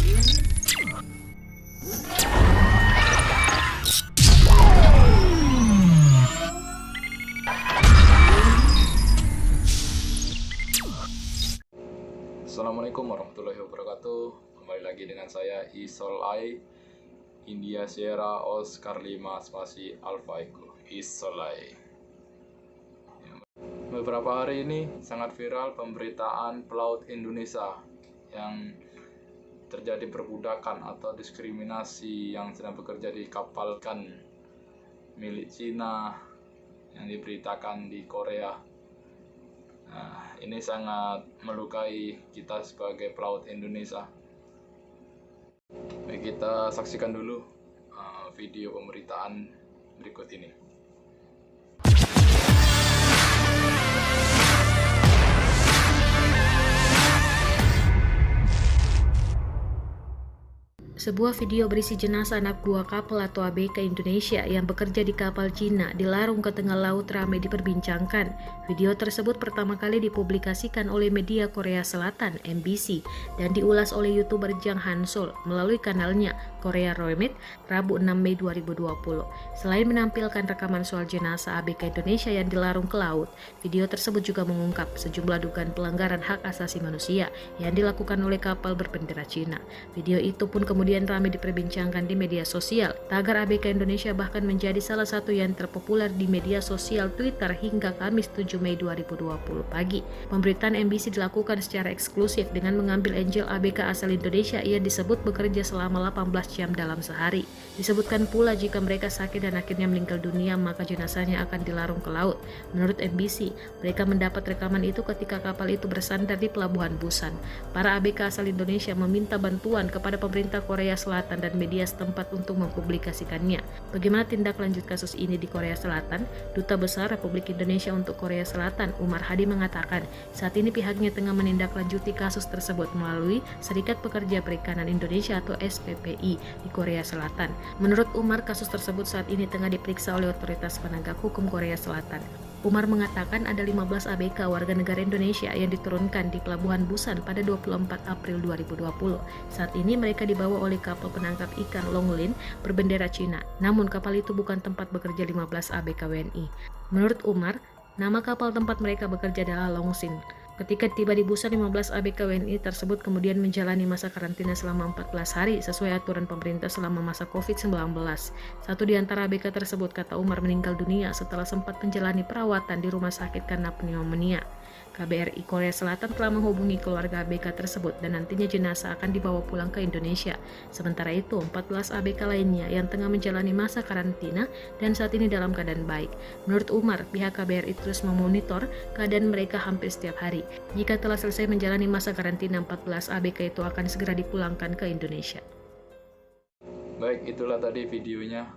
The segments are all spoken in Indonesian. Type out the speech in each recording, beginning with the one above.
Assalamualaikum warahmatullahi wabarakatuh. Kembali lagi dengan saya Isolai India Sierra Oscar 5 spasi Alpha Echo Isolai. Beberapa hari ini sangat viral pemberitaan pelaut Indonesia yang terjadi perbudakan atau diskriminasi yang sedang bekerja di kapal ikan milik Cina yang diberitakan di Korea. Nah, ini sangat melukai kita sebagai pelaut Indonesia. Baik, kita saksikan dulu video pemberitaan berikut ini. Sebuah video berisi jenazah anak buah kapal atau ABK Indonesia yang bekerja di kapal Cina dilarung ke tengah laut ramai diperbincangkan. Video tersebut pertama kali dipublikasikan oleh media Korea Selatan (MBC) dan diulas oleh YouTuber Jang Han-sol melalui kanalnya Korea Remit Rabu 6 Mei 2020. Selain menampilkan rekaman soal jenazah ABK Indonesia yang dilarung ke laut, video tersebut juga mengungkap sejumlah dugaan pelanggaran hak asasi manusia yang dilakukan oleh kapal berbendera Cina. Video itu pun kemudian ramai diperbincangkan di media sosial. Tagar ABK Indonesia bahkan menjadi salah satu yang terpopuler di media sosial Twitter hingga Kamis 7 Mei 2020 pagi. Pemberitaan MBC dilakukan secara eksklusif dengan mengambil Angel ABK asal Indonesia yang disebut bekerja selama 18 jam dalam sehari. Disebutkan pula jika mereka sakit dan akhirnya meninggal dunia maka jenazahnya akan dilarung ke laut. Menurut MBC, mereka mendapat rekaman itu ketika kapal itu bersandar di pelabuhan Busan. Para ABK asal Indonesia meminta bantuan kepada pemerintah Korea Selatan dan media setempat untuk mempublikasikannya. Bagaimana tindak lanjut kasus ini di Korea Selatan? Duta Besar Republik Indonesia untuk Korea Selatan, Umar Hadi, mengatakan saat ini pihaknya tengah menindaklanjuti kasus tersebut melalui Serikat Pekerja Perikanan Indonesia atau SPPI di Korea Selatan. Menurut Umar, kasus tersebut saat ini tengah diperiksa oleh otoritas penegak hukum Korea Selatan. Umar mengatakan ada 15 ABK warga negara Indonesia yang diturunkan di Pelabuhan Busan pada 24 April 2020. Saat ini mereka dibawa oleh kapal penangkap ikan Longlin berbendera Cina. Namun kapal itu bukan tempat bekerja 15 ABK WNI. Menurut Umar, nama kapal tempat mereka bekerja adalah Longsin. Ketika tiba di Busan, 15 ABK WNI tersebut kemudian menjalani masa karantina selama 14 hari sesuai aturan pemerintah selama masa COVID-19. Satu di antara ABK tersebut, kata Umar, meninggal dunia setelah sempat menjalani perawatan di rumah sakit karena pneumonia. KBRI Korea Selatan telah menghubungi keluarga ABK tersebut dan nantinya jenazah akan dibawa pulang ke Indonesia. Sementara itu, 14 ABK lainnya yang tengah menjalani masa karantina dan saat ini dalam keadaan baik. Menurut Umar, pihak KBRI terus memonitor keadaan mereka hampir setiap hari. Jika telah selesai menjalani masa karantina, 14 ABK itu akan segera dipulangkan ke Indonesia. Baik, itulah tadi videonya.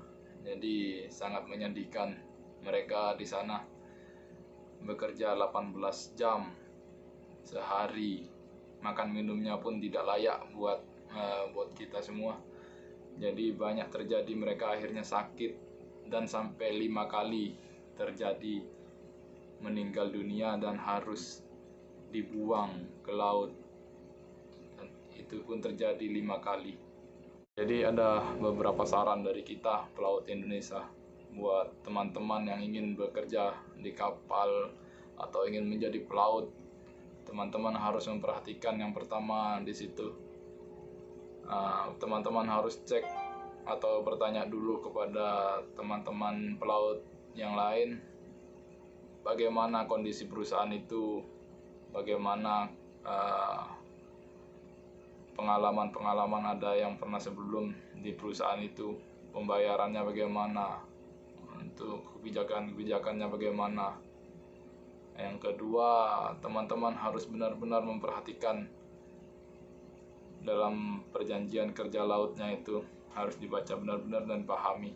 Jadi sangat menyedihkan. Mereka di sana bekerja 18 jam sehari, makan minumnya pun tidak layak buat kita semua. Jadi banyak terjadi, mereka akhirnya sakit dan sampai 5 kali terjadi meninggal dunia dan harus dibuang ke laut. Dan itu pun terjadi 5 kali. Jadi ada beberapa saran dari kita pelaut Indonesia buat teman-teman yang ingin bekerja di kapal atau ingin menjadi pelaut. Teman-teman harus memperhatikan yang pertama di situ. Teman-teman harus cek atau bertanya dulu kepada teman-teman pelaut yang lain bagaimana kondisi perusahaan itu, bagaimana pengalaman-pengalaman ada yang pernah sebelum di perusahaan itu, pembayarannya bagaimana, untuk kebijakannya bagaimana. Yang kedua, teman-teman harus benar-benar memperhatikan dalam perjanjian kerja lautnya itu, harus dibaca benar-benar dan pahami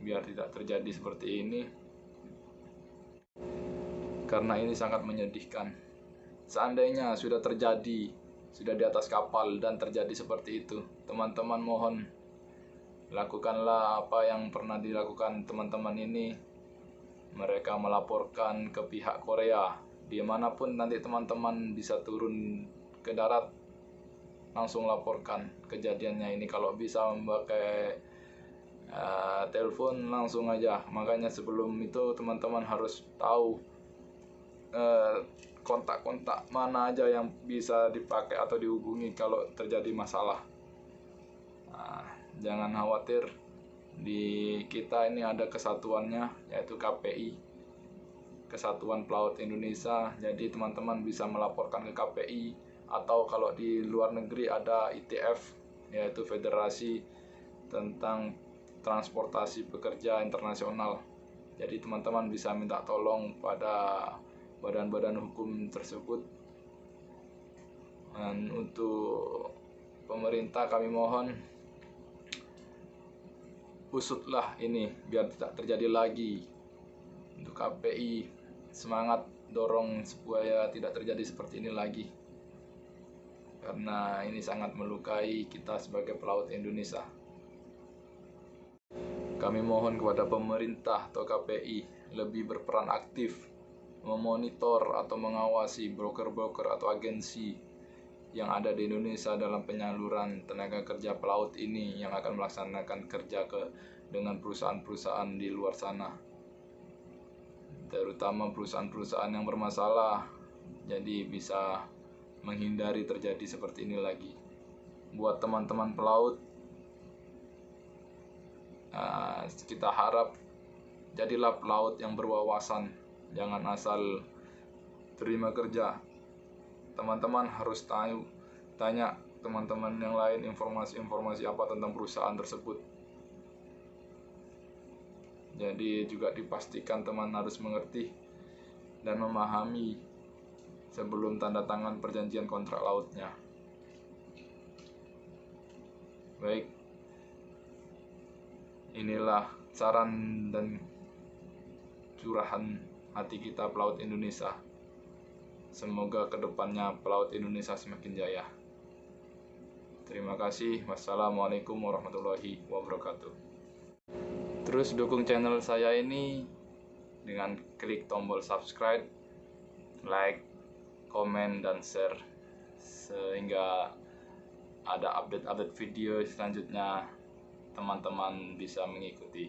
biar tidak terjadi seperti ini, karena ini sangat menyedihkan. Seandainya sudah terjadi, sudah di atas kapal dan terjadi seperti itu, teman-teman mohon lakukanlah apa yang pernah dilakukan teman-teman ini. Mereka melaporkan ke pihak Korea. Dimanapun nanti teman-teman bisa turun ke darat, langsung laporkan kejadiannya ini. Kalau bisa memakai telepon langsung aja. Makanya sebelum itu teman-teman harus tahu kontak-kontak mana aja yang bisa dipakai atau dihubungi kalau terjadi masalah. Jangan khawatir, di kita ini ada kesatuannya, yaitu KPI, Kesatuan Pelaut Indonesia. Jadi teman-teman bisa melaporkan ke KPI, atau kalau di luar negeri ada ITF, yaitu Federasi tentang Transportasi Pekerja Internasional. Jadi teman-teman bisa minta tolong pada badan-badan hukum tersebut. Dan untuk pemerintah kami mohon, usutlah ini biar tidak terjadi lagi. Untuk KPI, semangat dorong supaya tidak terjadi seperti ini lagi, karena ini sangat melukai kita sebagai pelaut Indonesia. Kami mohon kepada pemerintah atau KPI lebih berperan aktif memonitor atau mengawasi broker-broker atau agensi yang ada di Indonesia dalam penyaluran tenaga kerja pelaut ini yang akan melaksanakan kerja dengan perusahaan-perusahaan di luar sana, terutama perusahaan-perusahaan yang bermasalah. Jadi bisa menghindari terjadi seperti ini lagi. Buat teman-teman pelaut, kita harap jadilah pelaut yang berwawasan, jangan asal terima kerja. Teman-teman harus tanya teman-teman yang lain informasi-informasi apa tentang perusahaan tersebut. Jadi juga dipastikan teman harus mengerti dan memahami sebelum tanda tangan perjanjian kontrak lautnya. Baik, inilah saran dan curahan hati kita pelaut Indonesia. Semoga kedepannya pelaut Indonesia semakin jaya. Terima kasih. Wassalamualaikum warahmatullahi wabarakatuh. Terus dukung channel saya ini dengan klik tombol subscribe, like, komen, dan share, sehingga ada update-update video selanjutnya teman-teman bisa mengikuti.